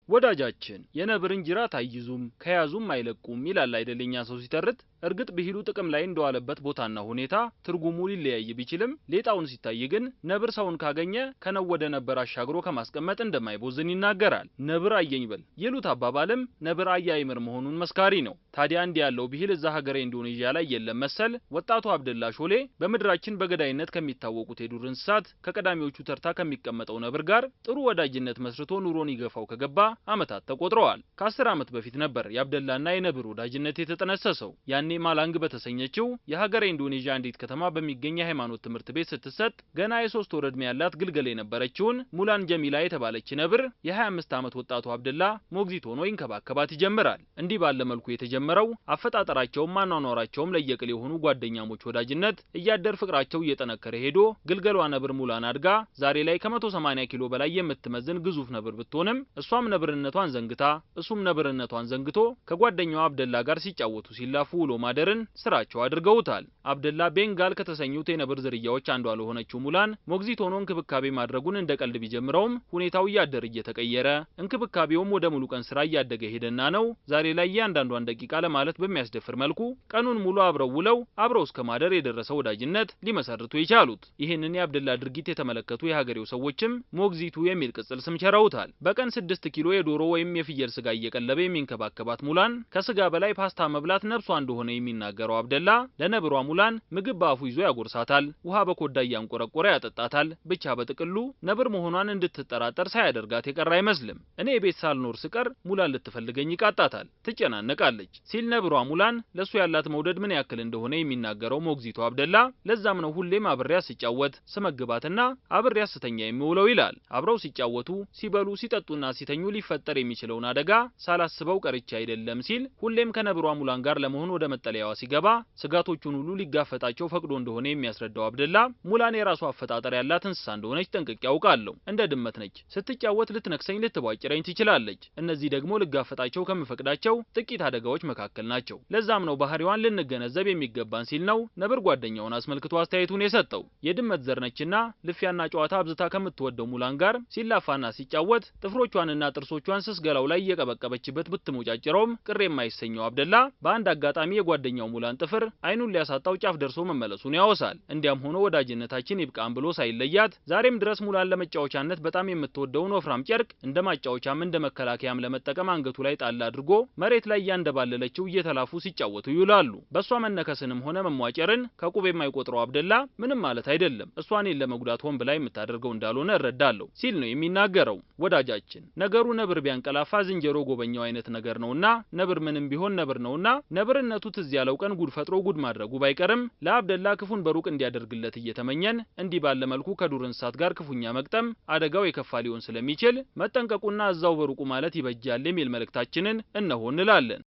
ወዳጃችን የነብርን ጅራት አይይዙም ከያዙም አይለቁም ይላል አይደለኛ ሰው ሲተርት እርግጥ ብሂሉ ጥቅም ላይ እንደዋለበት ቦታና ሁኔታ ትርጉሙ ሊለያይ ቢችልም ሌጣውን ሲታይ ግን ነብር ሰውን ካገኘ ከነው ወደ ነበር አሻግሮ ከማስቀመጥ እንደማይቦዝን ይናገራል። ነብር አየኝ በል ይሉት አባባልም ነብር አያይምር መሆኑን መስካሪ ነው። ታዲያ እንዲህ ያለው ብሂል እዛ ሀገረ ኢንዶኔዥያ ላይ የለም መሰል ወጣቱ አብደላ ሾሌ በመድራችን በገዳይነት ከሚታወቁት የዱር እንስሳት ከቀዳሚዎቹ ተርታ ከሚቀመጠው ነብር ጋር ጥሩ ወዳጅነት መስርቶ ኑሮን ይገፋው ከገባ አመታት ተቆጥረዋል። ከ10 አመት በፊት ነበር የአብደላና የነብር ወዳጅነት የተጠነሰሰው። ያኔ ማላንግ በተሰኘችው የሀገረ ኢንዶኔዥያ አንዲት ከተማ በሚገኝ የሃይማኖት ትምህርት ቤት ስትሰጥ ገና የ3 ወር ዕድሜ ያላት ግልገል የነበረችውን ሙላን ጀሚላ የተባለች ነብር የ25 አመት ወጣቱ አብደላ ሞግዚት ሆኖ ይንከባከባት ይጀምራል። እንዲህ ባለ መልኩ የተጀመረው አፈጣጠራቸውም ማኗኗራቸውም ለየቅል የሆኑ ጓደኛሞች ወዳጅነት እያደር ፍቅራቸው እየጠነከረ ሄዶ ግልገሏ ነብር ሙላን አድጋ ዛሬ ላይ ከ180 ኪሎ በላይ የምትመዝን ግዙፍ ነብር ብትሆንም እሷም ነብርነቷን ዘንግታ እሱም ነብርነቷን ዘንግቶ ከጓደኛው አብደላ ጋር ሲጫወቱ ሲላፉ ውሎ ማደርን ስራቸው አድርገውታል። አብደላ ቤንጋል ከተሰኙት የነብር ዝርያዎች አንዷ ለሆነችው ሙላን ሞግዚት ሆኖ እንክብካቤ ማድረጉን እንደቀልድ ቢጀምረውም ሁኔታው እያደር እየተቀየረ እንክብካቤውም ወደ ሙሉ ቀን ስራ እያደገ ሄደና ነው ዛሬ ላይ እያንዳንዷን ደቂቃ ለማለት በሚያስደፍር መልኩ ቀኑን ሙሉ አብረው ውለው አብረው እስከ ማደር የደረሰ ወዳጅነት ሊመሰርቱ የቻሉት። ይህንን የአብደላ ድርጊት የተመለከቱ የሀገሬው ሰዎችም ሞግዚቱ የሚል ቅጽል ስም ቸረውታል። በቀን 6 ኪሎ የዶሮ ወይም የፍየል ስጋ እየቀለበ የሚንከባከባት ሙላን ከስጋ በላይ ፓስታ መብላት ነፍሷ እንደሆነ የሚናገረው አብደላ ለነብሯ ሙላን ምግብ በአፉ ይዞ ያጎርሳታል፣ ውሃ በኮዳ ያንቆረቆረ ያጠጣታል። ብቻ በጥቅሉ ነብር መሆኗን እንድትጠራጠር ሳያደርጋት የቀረ አይመስልም። እኔ ቤት ሳልኖር ስቀር ሙላን ልትፈልገኝ ይቃጣታል፣ ትጨናነቃለች ሲል ነብሯ ሙላን ለሱ ያላት መውደድ ምን ያክል እንደሆነ የሚናገረው ሞግዚቱ አብደላ ለዛም ነው ሁሌም አብሬያ ሲጫወት ስመግባትና አብሬያ ስተኛ የሚውለው ይላል። አብረው ሲጫወቱ ሲበሉ ሲጠጡና ሲተኙ ሊፈጠር የሚችለውን አደጋ ሳላስበው ቀርቻ አይደለም ሲል ሁሌም ከነብሯ ሙላን ጋር ለመሆን ወደ መጠለያዋ ሲገባ ስጋቶቹን ሁሉ ሊጋፈጣቸው ፈቅዶ እንደሆነ የሚያስረዳው አብደላ ሙላን የራሷ አፈጣጠር ያላት እንስሳ እንደሆነች ጠንቅቄ ያውቃለሁ። እንደ ድመት ነች። ስትጫወት ልትነክሰኝ ልትቧጭረኝ ትችላለች። እነዚህ ደግሞ ልጋፈጣቸው ከምፈቅዳቸው ጥቂት አደጋዎች መካከል ናቸው። ለዛም ነው ባህሪዋን ልንገነዘብ የሚገባን ሲል ነው ነብር ጓደኛውን አስመልክቶ አስተያየቱን የሰጠው። የድመት ዘርነችና ልፊያና ጨዋታ አብዝታ ከምትወደው ሙላን ጋር ሲላፋና ሲጫወት ጥፍሮቿንና ጥርሶቿን ስስ ገላው ላይ የቀበቀበችበት ብትሞጫጭረውም ቅር የማይሰኘው አብደላ በአንድ አጋጣሚ የጓደኛው ሙላን ጥፍር አይኑን ሊያሳጣው ጫፍ ደርሶ መመለሱን ያወሳል። እንዲያም ሆኖ ወዳጅነታችን ይብቃን ብሎ ሳይለያት ዛሬም ድረስ ሙላን ለመጫወቻነት በጣም የምትወደውን ወፍራም ጨርቅ እንደ ማጫወቻም እንደ መከላከያም ለመጠቀም አንገቱ ላይ ጣል አድርጎ መሬት ላይ ያንደባለለችው እየተላፉ ሲጫወቱ ይውላሉ። በሷ መነከስንም ሆነ መሟጨርን ከቁብ የማይቆጥረው አብደላ ምንም ማለት አይደለም እሷን ለመጉዳት ሆን ብላ የምታደርገው እንዳልሆነ እረዳለሁ ሲል ነው የሚናገረው። ወዳጃችን ነገሩ ነብር ቢያንቀላፋ ዝንጀሮ ጎበኛው አይነት ነገር ነውና ነብር ምንም ቢሆን ነብር ነውና ነብርነቱ ትዝ ያለው ቀን ጉድ ፈጥሮ ጉድ ማድረጉ ባይቀርም ለአብደላ ክፉን በሩቅ እንዲያደርግለት እየተመኘን እንዲህ ባለ መልኩ ከዱር እንስሳት ጋር ክፉኛ መቅጠም አደጋው የከፋ ሊሆን ስለሚችል መጠንቀቁና እዛው በሩቁ ማለት ይበጃል የሚል መልእክታችንን እነሆ እንላለን።